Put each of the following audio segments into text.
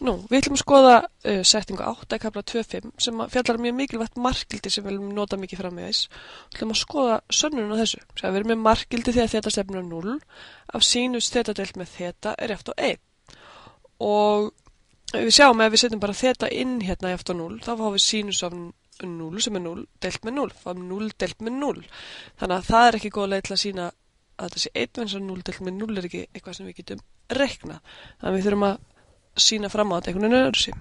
Nú, við ætlum að skoða setningu 8 í kafla 2.5 sem fjallar mjög mikilvægt markgildi sem við viljum nota mikið framvegis. Við ætlum að skoða sönnun á þessu. Við erum með markgildi þegar þeta stefnir á 0 af sínus þeta deilt með þeta er jafnt á 1. Og við sjáum ef við setjum bara þeta inn hérna jafnt á 0, þá fáum við sínus af 0 sem er 0 deilt með 0, fáum 0 deilt með 0. Þannig að það er ekki góð leið til að sýna að þetta sé 1 vegna 0 deilt með 0 er ekki eitthvað sem við getum reiknað. Þannig að við þurfum að sína fram á þetta einhvern veginn öðru sig.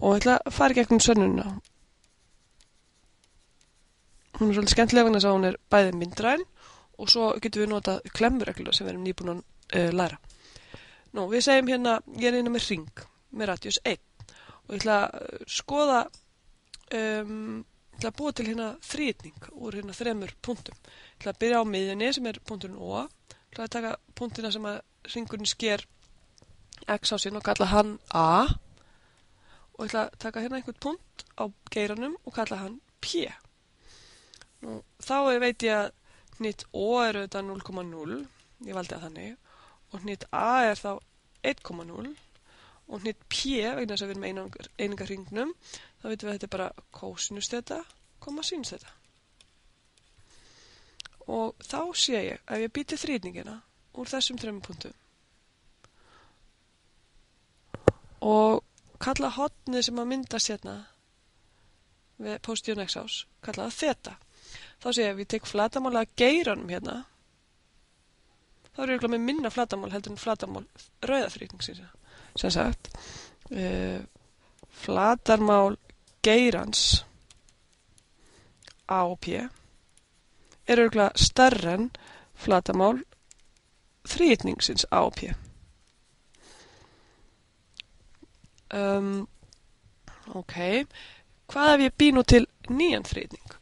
Og ég ætla að fara í gegnum sönnunina. Hún er svolítið skemmtileg vegna þess að hún er bæði myndræn og svo getum við notað klemmuregluna sem við erum nýbúin að læra. Nú, við segjum hérna, ég er hérna með hring með radius 1 og ég ætla að skoða, ég ætla að búa til hérna þríhyrning úr hérna 3 punktum. Ég ætla að byrja á miðjunni sem er punkturinn O. Ég ætla að taka punktina sem að hringurinn sker x á sinn og kalla hann A og ég ætla að taka hérna einhvern punkt á geiranum og kalla hann P. Nú, þá veit ég að hnitt O er auðvitað 0,0, ég valdi að þannig, og hnitt A er þá 1,0 og hnitt P, vegna þess að við erum með einingarhringnum, þá veitum við að þetta er bara kósinus þeta, sinus þeta. Og þá sé ég, ef ég býti þríhyrningina úr þessum 3 punktum, og kalla hornið sem að myndast hérna við positífun x-ás, kalla það þeta. Þá sé ég ef ég tek flatarmál að geiranum hérna, þá er ég með minna flatarmál heldur en flatarmál rauðaþríhyrningsins. Sem sagt, flatarmál geirans A og P er örugglega stærra en flatarmál þríhyrningsins A og P. Ok, hvað ef ég bý nú til nýjan þríhyrning?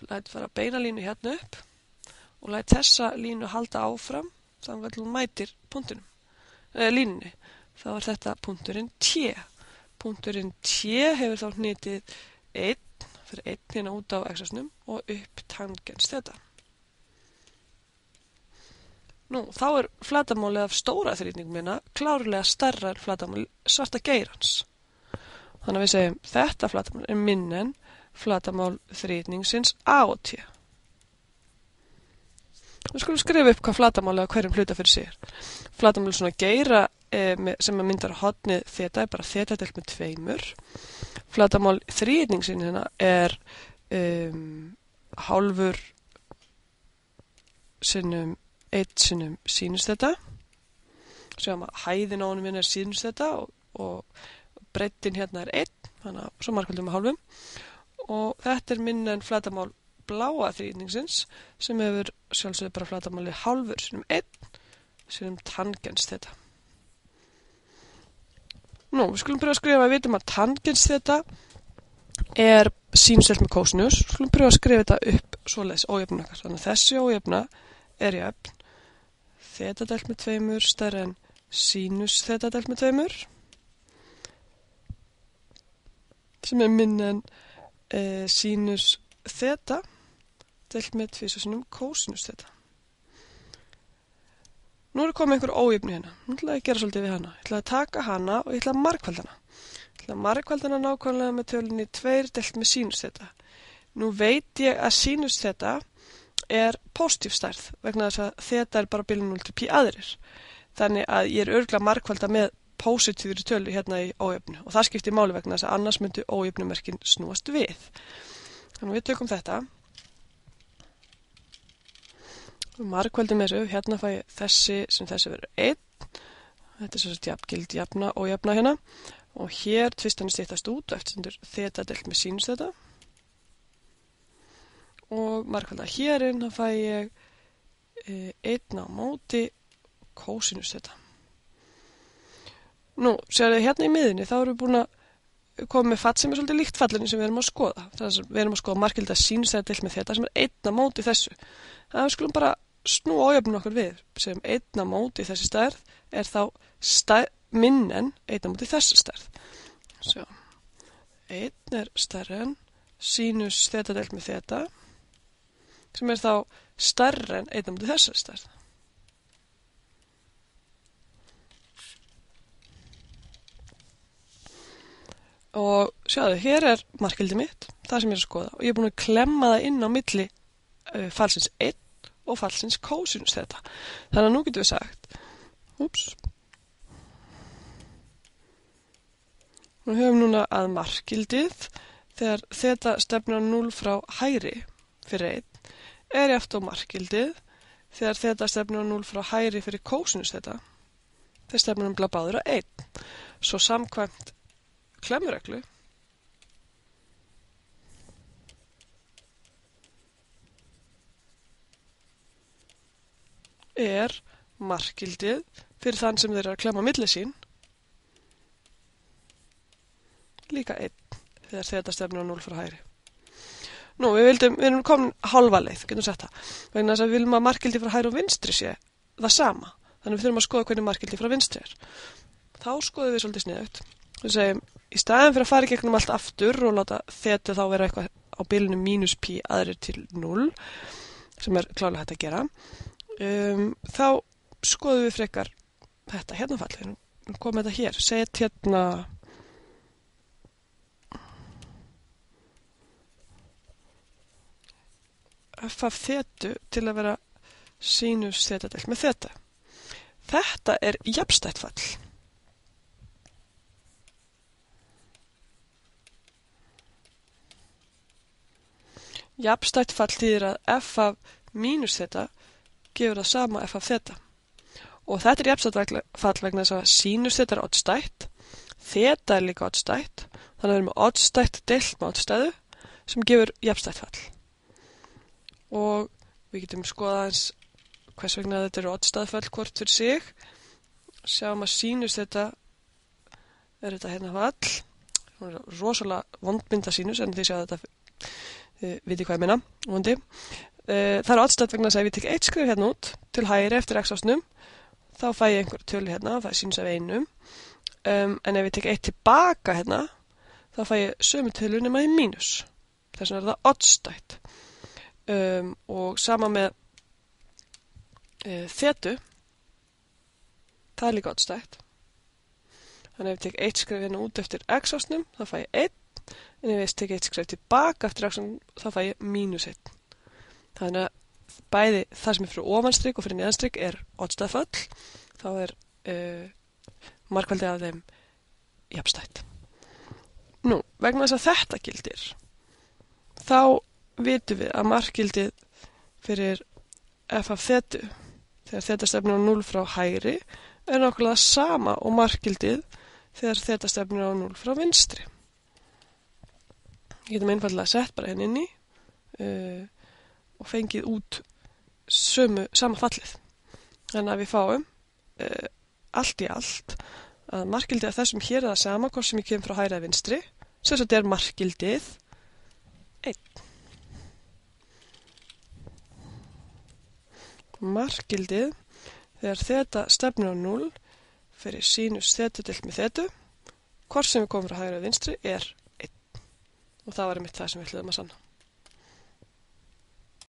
Læt fara beina línu hérna upp og læt þessa línu halda áfram þannig að hún mætir punktinum, línunni. Þá er þetta punkturinn T. Punkturinn T hefur þá hnitið 1 fyrir 1 hérna út á x-ásnum og upp tangens þeta. Nú, þá er flatarmálið af stóra þríhyrningum minna klárlega stærra en flatarmál svarta geirans. Þannig að við segjum þetta flatarmál er minna en flatarmál þríhyrningsins A og T. Við skulum skrifa upp hvað flatarmálið af hverjum hluta fyrir sig er. Flatarmálið svona geira sem myndar hornið þeta er bara þeta deilt með 2. Flatarmál þríhyrningsins hérna er hálfur sinnum 1 sinnum sínus þeta. Sjáum að hæðin á honum er sínus þeta og breiddin hérna er 1, þannig að svo margfaldum með hálfum. Og þetta er minna en flatarmál bláa þríhyrningsins sem hefur sjálfsögðu bara flatarmáli hálfur sinnum 1 sinnum tangens þeta. Nú, við skulum pröfa að skrifa að við vitum að tangens þeta er sínus deilt með kósinus. Við skulum pröfa að skrifa þetta upp svoleiðis ójöfnun okkar. Þannig að þessi ójöfna er jöfn þeta deilt með 2 stærra en sínus þeta deilt með 2 sem er minna en sínus þeta deilt með 2 sinnum kósinus þeta. Nú er komið einhver ójöfnu hérna. Nú ætla ég að gera svolítið við hana. Ég ætla að taka hana og ég ætla að margfalda hana. Ég ætla að margfalda hana nákvæmlega með tölunni 2 deilt með sínus þeta. Nú veit ég að sínus þeta er pósitív stærð vegna þess að þeta er bara bilið 0 til pi aðrir. Þannig að ég er örugglega margfalda með pósitífri tölu hérna í ójöfnu og það skiptir máli vegna þess að annars myndi ójöfnumerkin snúast við. Þannig við tökum þetta. Margfaldum þessu, hérna fæ ég þessi sem þessi verður 1. Þetta er svo að jafngild jafna og jafna hérna. Og hér tvistan styttast út eftir stendur þeta deilt með sínus þeta. Og margfalda hérinn þá fæ ég 1 á móti kósinus þeta. Nú, sérðu hérna í miðunni þá erum við búin að koma með fatt sem er svolítið líkt fallinu sem við erum að skoða. Þannig að við erum að skoða margfalda sínus þeta deilt með þeta sem er 1 á móti þessu. Það við skulum bara snúa ójöfnun okkur við sem 1 á móti þessi stærð er þá minn en 1 á móti þessi stærð. Svo, 1 er stærri en sínus þeta deilt með þeta sem er þá stærri en 1 á móti þessi stærð. Og sjáðu, hér er markgildi mitt, það sem ég er að skoða, og ég er búin að klemma það inn á milli falsins 1 og falsins kósinus þeta. Þannig að nú getum við sagt, Nú höfum núna að markgildið þegar þeta stefnir á 0 frá hægri fyrir 1 er jafnt á markgildið þegar þeta stefnir á 0 frá hægri fyrir kósinus þeta. Þeir stefnir báðir á 1. Svo samkvæmt klemmureglu er markgildið fyrir þann sem þeir eru að klemma á milli sín líka 1 þegar þeta stefnir á 0 frá hægri. Nú, við erum komin hálfa leið, getum sett það, vegna þess að við viljum að markgildi frá hægri og vinstri sé það sama. Þannig við þurfum að skoða hvernig markgildi frá vinstri er. Þá skoðum við svolítið sniðugt. Við segjum, í staðin fyrir að fara í gegnum allt aftur og láta þeta þá vera eitthvað á bilinu mínus pi aðrir til 0, sem er klárlega hægt að gera, þá skoðum við frekar þetta hérna fallið. Við komum þetta hér, set hérna f af þetu til að vera sínus þeta deilt með þeta. Þetta er jafnstætt fall. Jafnstætt fall þýðir að f af mínus þeta gefur það sama f af þeta. Og þetta er jafnstætt fall vegna þess að sínus þeta er oddstætt, þeta er líka oddstætt, þannig að við erum með oddstætt deilt með oddstæðu sem gefur jafnstætt fall. Og við getum skoðað eins hvers vegna þetta eru oddstæðföll hvort fyrir sig. Sjáum að sínus þetta er þetta hérna fall. Það er rosalega vondmynda sínus en þið sjáðu þetta, viti hvað ég meina, vondi. Það er oddstætt vegna þess að ef ég tek 1 skref hérna út til hægri eftir x-ásnum, þá fæ ég einhver tölu hérna, það er sínus af 1. En ef ég tek 1 tilbaka hérna, þá fæ ég sömu tölu nema í mínus. Þess vegna er það oddstætt. Og sama með þetu, það er líka oddstætt. Þannig ef ég tek 1 skref hérna út eftir x-ásnum, þá fæ ég 1, en ef ég tek 1 skref tilbaka eftir x-ásnum, þá fæ ég mínus 1. Þannig að bæði það sem er fyrir ofanstrik og fyrir neðanstrik er oddstæðföll, þá er margfaldið af þeim jafnstætt. Nú, vegna þess að þetta gildir, þá vitum við að markgildið fyrir f af þetu þegar þeta stefnir á 0 frá hægri er nákvæmlega sama og markgildið þegar þeta stefnir á 0 frá vinstri. Við getum einfallega sett bara hérna inni og fengið út sama fallið. Þannig að við fáum allt í allt að markgildið af þessum hér er það sama hvort sem ég kem frá hægri eða vinstri, sem þetta er markgildið 1. Markgildið þegar þeta stefnir á 0 fyrir sínus þeta deilt með þetu, hvort sem við komum frá hægri eða vinstri er 1. Og það var einmitt það sem við ætluðum að sanna.